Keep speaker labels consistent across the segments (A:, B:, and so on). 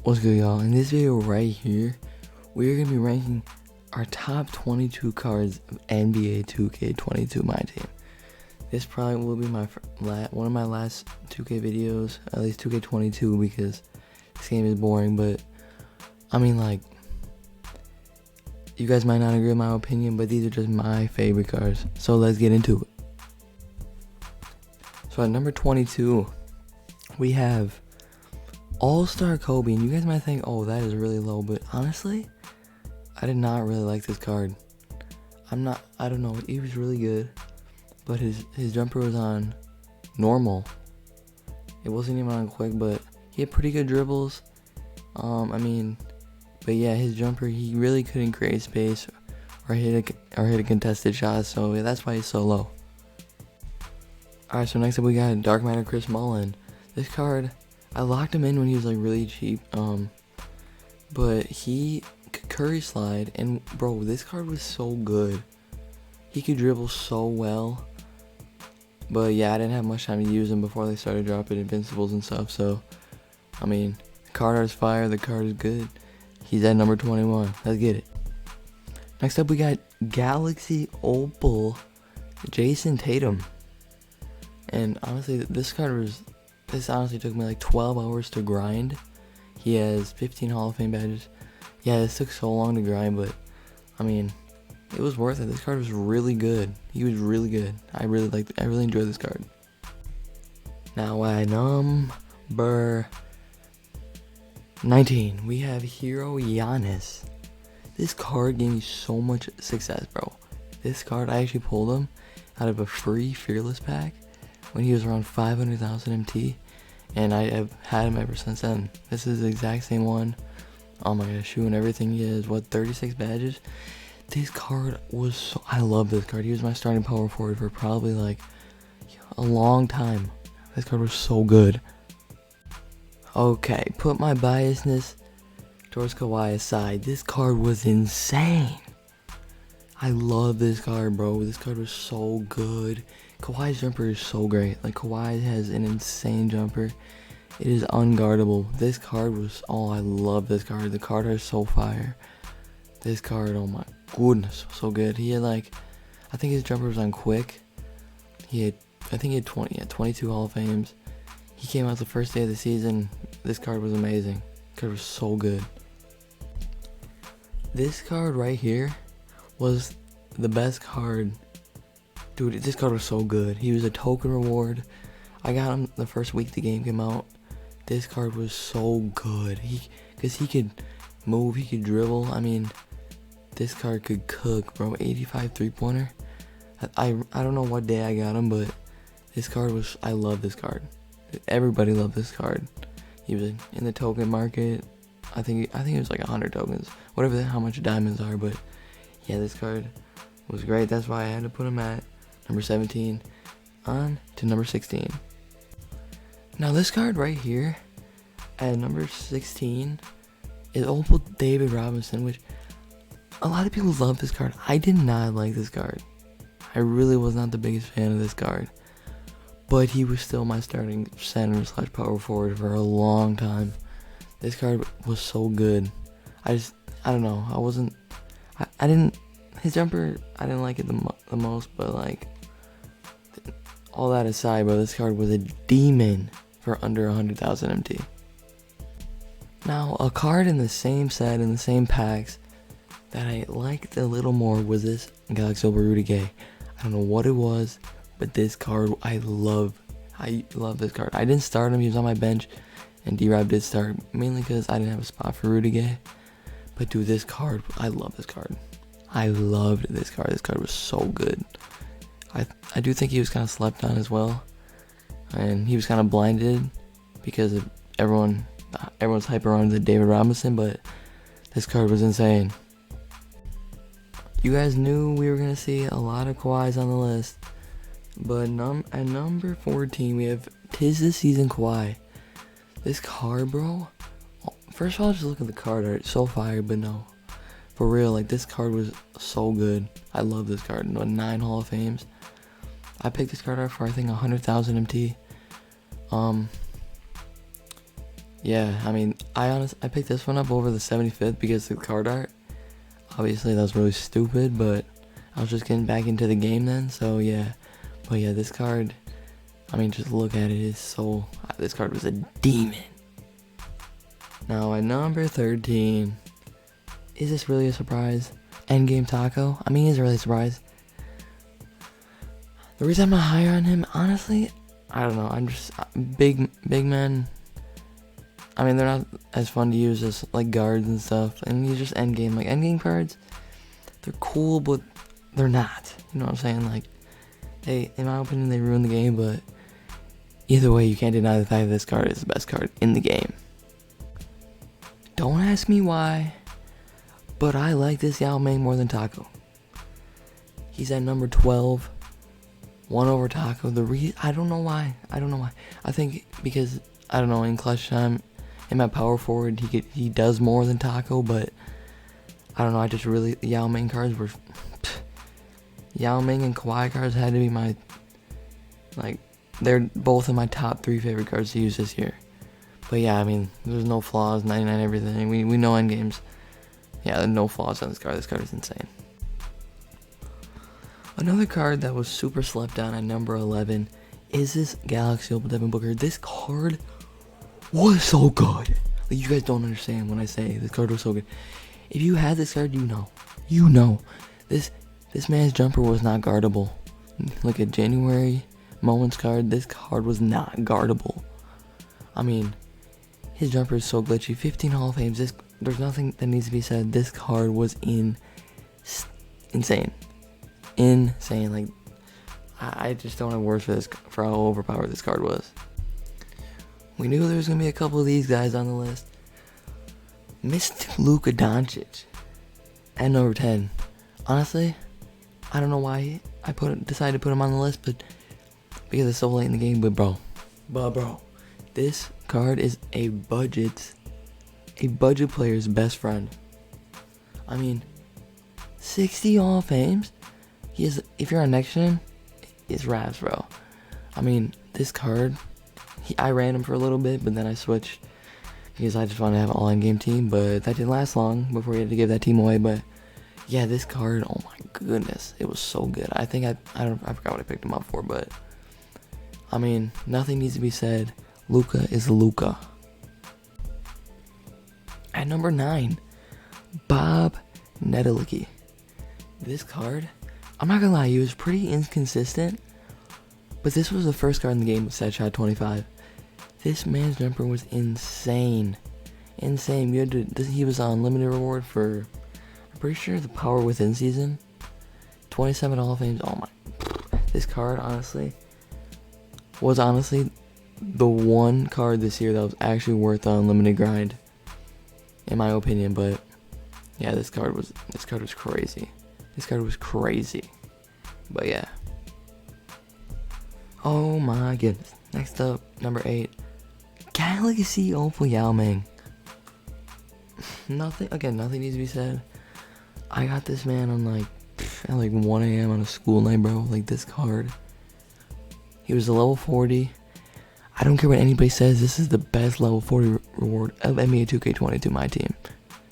A: What's good, y'all? In this video right here, we're going to be ranking our top 22 cards of NBA 2k22 MyTeam. This probably will be my one of my last 2k videos, at least 2k22, because this game is boring, but I mean, like, you guys might not agree with my opinion, but these are just my favorite cards, so let's get into it. So at number 22, we have All-Star Kobe, and you guys might think, oh, that is really low, but honestly, I did not really like this card. I don't know, he was really good, but his jumper was on normal. It wasn't even on quick, but he had pretty good dribbles. But yeah, his jumper, he really couldn't create space or hit a contested shot, so yeah, that's why he's so low. Alright, so next up we got Dark Matter Chris Mullin. This card, I locked him in when he was like really cheap, but he could curry slide, and bro, this card was so good. He could dribble so well, but yeah, I didn't have much time to use him before they started dropping invincibles and stuff, so I mean, the card is fire, the card is good. He's at number 21, let's get it. Next up we got Galaxy Opel Jason Tatum, and honestly, this honestly took me like 12 hours to grind. He has 15 Hall of Fame badges. Yeah, this took so long to grind, but I mean, it was worth it. This card was really good. He was really good. I really enjoyed this card. Now at number 19, we have Hiro Giannis. This card gave me so much success, bro. This card, I actually pulled him out of a free Fearless pack when he was around 500,000 MT, and I have had him ever since then. This is the exact same one. Oh my gosh, shoe and everything. He has, 36 badges? This card was so, I love this card. He was my starting power forward for probably like a long time. This card was so good. Okay, put my biasness towards Kawhi aside. This card was insane. I love this card, bro. This card was so good. Kawhi's jumper is so great. Like, Kawhi has an insane jumper. It is unguardable. This card was, oh, I love this card. The card is so fire. This card, oh my goodness, so good. He had I think his jumper was on quick. I think he had 22 Hall of Fames. He came out the first day of the season. This card was amazing. The card was so good. This card right here was the best card. Dude, this card was so good. He was a token reward. I got him the first week the game came out. This card was so good. Because he could move, he could dribble. I mean, this card could cook, bro. 85 three-pointer. I don't know what day I got him, but this card was, I love this card. Everybody loved this card. He was in the token market. I think it was like 100 tokens. Whatever how much diamonds are, but yeah, this card was great. That's why I had to put him at number 17 on to number 16. Now this card right here at number 16 is Opal David Robinson, which a lot of people love this card. I did not like this card. I really was not the biggest fan of this card, but he was still my starting center / power forward for a long time. This card was so good. I don't know. I didn't, his jumper, I didn't like it the most, but like, all that aside, bro, this card was a demon for under 100,000 MT. Now, a card in the same set, in the same packs, that I liked a little more was this Galaxy Opel Rudy Gay. I don't know what it was, but this card, I love this card. I didn't start him, he was on my bench, and D-Rob did start, mainly because I didn't have a spot for Rudy Gay. But dude, this card, I love this card. I loved this card. This card was so good. I do think he was kind of slept on as well, and he was kind of blinded because of everyone's hype around the David Robinson, but this card was insane. You guys knew we were gonna see a lot of Kawhis on the list, but at number 14 we have Tis the Season Kawhi. This card, bro. First of all, just look at the card art. So fire, but no, for real, like, this card was so good. I love this card. 9 Hall of Fames. I picked this card up for I think 100,000 MT. yeah, I mean, I picked this one up over the 75th because of the card art. Obviously, that was really stupid, but I was just getting back into the game then, so yeah. But yeah, this card, I mean, just look at it, it's so, this card was a demon. Now, at number 13, is this really a surprise? Endgame Taco? I mean, is it really a surprise? The reason I'm not higher on him, honestly, I don't know. I'm just big men. I mean, they're not as fun to use as like guards and stuff. And you just endgame, like endgame cards. They're cool, but they're not. You know what I'm saying? Like, they, in my opinion, they ruin the game. But either way, you can't deny the fact that this card is the best card in the game. Don't ask me why, but I like this Yao Ming more than Taco. He's at number 12. One over Taco. I don't know why. I think because, I don't know, in clutch time, in my power forward, he does more than Taco, but I don't know, I just really, Yao Ming cards were, Yao Ming and Kawhi cards had to be my, like, they're both in my top 3 favorite cards to use this year. But yeah, I mean, there's no flaws, 99 everything, we know endgames. Yeah, there's no flaws on this card is insane. Another card that was super slept on at number 11 is this Galaxy Opal Devin Booker. This card was so good. Like, you guys don't understand when I say this card was so good. If you had this card, you know. This man's jumper was not guardable. Look at January Mullins card. This card was not guardable. I mean, his jumper is so glitchy. 15 Hall of Fames. There's nothing that needs to be said. This card was insane. Like, I just don't have words for how overpowered this card was. We knew there was going to be a couple of these guys on the list. Mr. Luka Doncic at number 10. Honestly, I don't know why I decided to put him on the list, but because it's so late in the game. But bro, this card is a budget player's best friend. I mean, 60 Hall of Fames. If you're on next gen, it's raps, bro. I mean, this card, I ran him for a little bit, but then I switched because I just wanted to have an all-in-game team, but that didn't last long before we had to give that team away. But yeah, this card, oh my goodness, it was so good. I think I forgot what I picked him up for, but I mean, nothing needs to be said. Luka is Luka. At number 9, Bob Netolicky. This card, I'm not gonna lie, he was pretty inconsistent, but this was the first card in the game with set shot 25. This man's jumper was insane. He was on limited reward for, I'm pretty sure, the Power Within season. 27 Hall of Fames. Oh my, this card was the one card this year that was actually worth the unlimited grind, in my opinion. But yeah, this card was crazy. This card was crazy. But yeah. Oh my goodness. Next up, number 8. Galaxy Opal Yao Ming. Nothing needs to be said. I got this man on at 1 a.m. on a school night, bro. Like, this card. He was a level 40. I don't care what anybody says. This is the best level 40 reward of NBA2k22 MyTeam.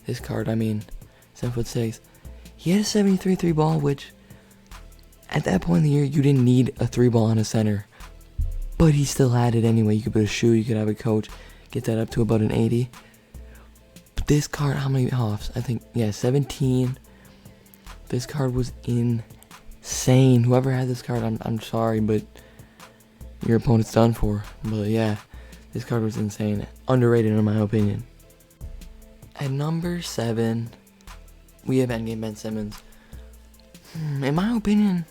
A: This card, I mean, 7'6". He had a 73 3 ball, which at that point in the year, you didn't need a 3 ball on a center. But he still had it anyway. You could put a shoe, you could have a coach, get that up to about an 80. But this card, how many offs? I think, yeah, 17. This card was insane. Whoever had this card, I'm sorry, but your opponent's done for. But yeah, this card was insane. Underrated in my opinion. At number 7, we have endgame Ben Simmons. In my opinion,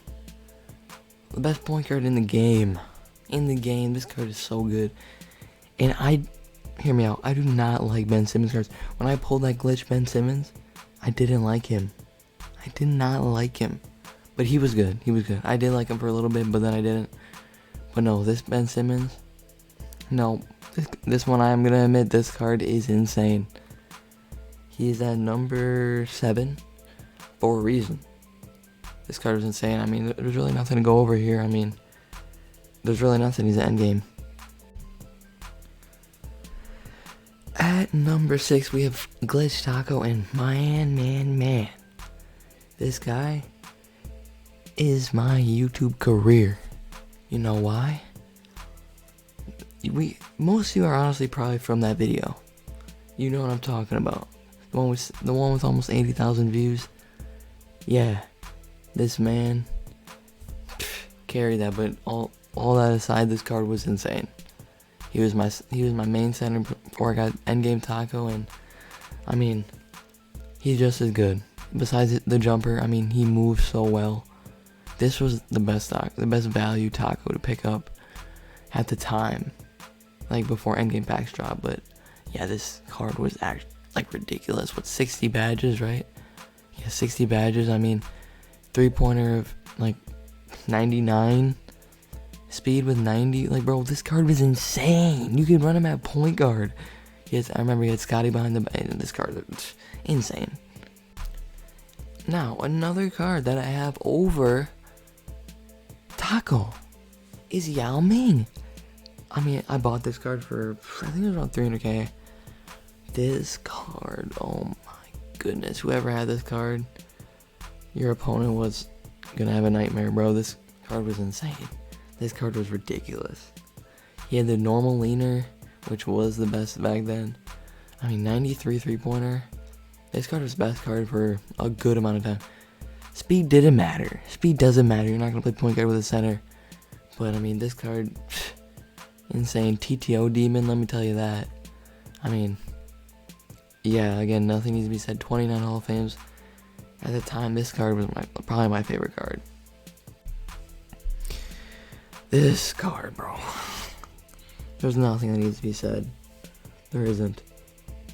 A: the best point guard in the game. This card is so good. And hear me out, I do not like Ben Simmons cards. When I pulled that glitch Ben Simmons, I didn't like him. I did not like him. But he was good. I did like him for a little bit, but then I didn't. But no, this Ben Simmons, no. This one, I am going to admit, this card is insane. He is at number 7 for a reason. This card is insane. I mean, there's really nothing to go over here. I mean, there's really nothing. He's an endgame. At number 6, we have Glitch Taco, and man, this guy is my YouTube career. You know why? Most of you are honestly probably from that video. You know what I'm talking about. The one with almost 80,000 views. Yeah, this man carried that. But all that aside, this card was insane. He was my main center before I got Endgame Taco, and I mean, he's just as good. Besides the jumper, I mean, he moves so well. This was the best value taco to pick up at the time, like before Endgame packs dropped. But yeah, this card was actually like ridiculous. What, 60 badges, right? Yeah, 60 badges. I mean, 3-pointer of like 99, speed with 90. Like, bro, this card was insane. You could run him at point guard. I remember he had Scotty behind the back, and this card was insane. Now, another card that I have over Taco is Yao Ming. I mean, I bought this card for, I think it was around 300k. This card, oh my goodness. Whoever had this card, your opponent was gonna have a nightmare, bro. This card was insane. This card was ridiculous. He had the normal leaner, which was the best back then. I mean, 93 3-pointer. This card was the best card for a good amount of time. Speed didn't matter. Speed doesn't matter. You're not going to play point guard with a center. But, I mean, this card, insane. TTO demon, let me tell you that. I mean, yeah, again, nothing needs to be said. 29 Hall of Fames. At the time, this card was probably my favorite card. This card, bro. There's nothing that needs to be said. There isn't.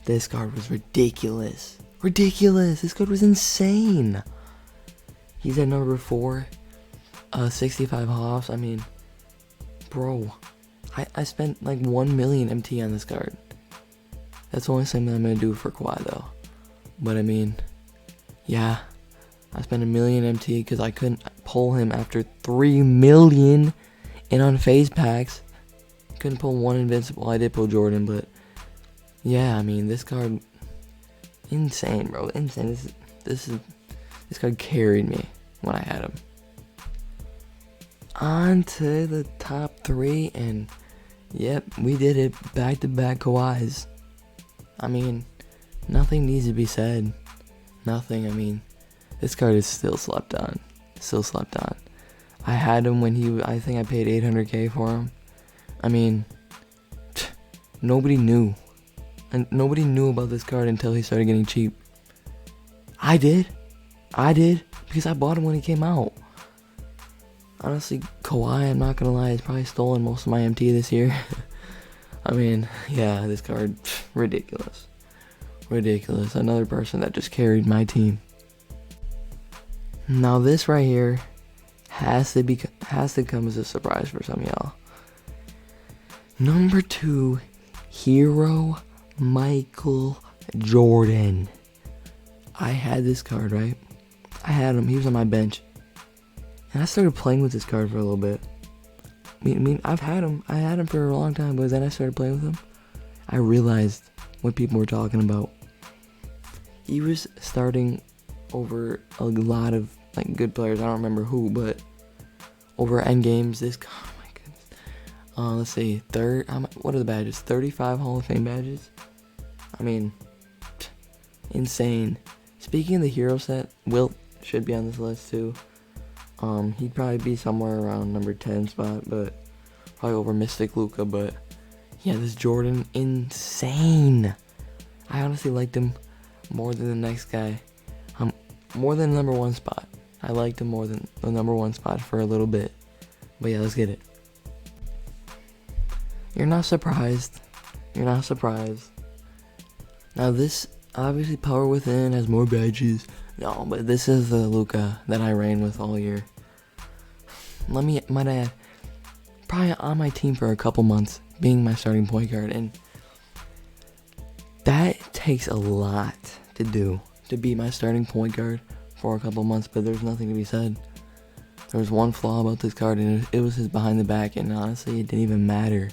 A: This card was ridiculous. Ridiculous. This card was insane. He's at number 4. 65 hops. I mean, bro. I spent like 1 million MT on this card. That's the only thing that I'm going to do for Kawhi, though. But I mean, yeah. I spent 1 million MT because I couldn't pull him after 3 million in unfazed packs. Couldn't pull one invincible. I did pull Jordan, but yeah, I mean, this card, insane, bro, insane. This card carried me when I had him. On to the top 3, and yep, we did it. Back-to-back Kawhis. I mean, nothing needs to be said. Nothing. I mean, this card is still slept on. Still slept on. I had him when I think I paid 800k for him. I mean, nobody knew. And nobody knew about this card until he started getting cheap. I did. Because I bought him when he came out. Honestly, Kawhi, I'm not going to lie, has probably stolen most of my MT this year. I mean, yeah, this card, ridiculous. Ridiculous. Another person that just carried my team. Now this right here has to come as a surprise for some of y'all. Number 2, Hiro Michael Jordan. I had this card, right? I had him. He was on my bench. And I started playing with this card for a little bit. I mean, I've had him. I had him for a long time, but then I started playing with him. I realized what people were talking about. He was starting over a lot of like good players. I don't remember who, but over end games, oh my goodness. Let's see, what are the badges? 35 Hall of Fame badges. I mean, insane. Speaking of the hero set, Wilt should be on this list too. He'd probably be somewhere around number 10 spot, but probably over Mystic Luka. But yeah, this Jordan, insane. I honestly liked him more than the next guy. More than the number 1 spot. I liked him more than the number 1 spot for a little bit. But yeah, let's get it. You're not surprised. You're not surprised. Now this, obviously Power Within has more badges. No, but this is the Luka that I ran with all year. Might add, probably on my team for a couple months, being my starting point guard. And that takes a lot to do, to be my starting point guard for a couple months, but there's nothing to be said. There was one flaw about this card, and it was his behind the back, and honestly, it didn't even matter.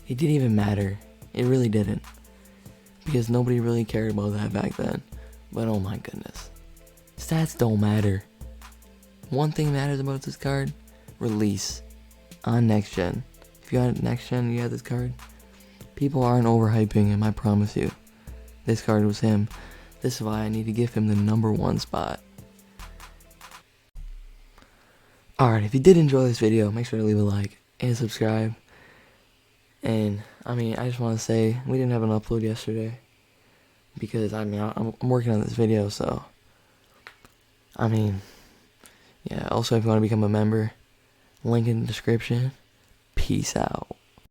A: It didn't even matter. It really didn't. because nobody really cared about that back then. But oh my goodness. Stats don't matter. One thing matters about this card, release on next gen. If you got next gen, you have this card, people aren't overhyping him, I promise you. This card was him. This is why I need to give him the #1 spot. Alright, if you did enjoy this video, make sure to leave a like and subscribe. And I just want to say we didn't have an upload yesterday because I'm working on this video, so yeah. Also, if you want to become a member, link in the description. Peace out.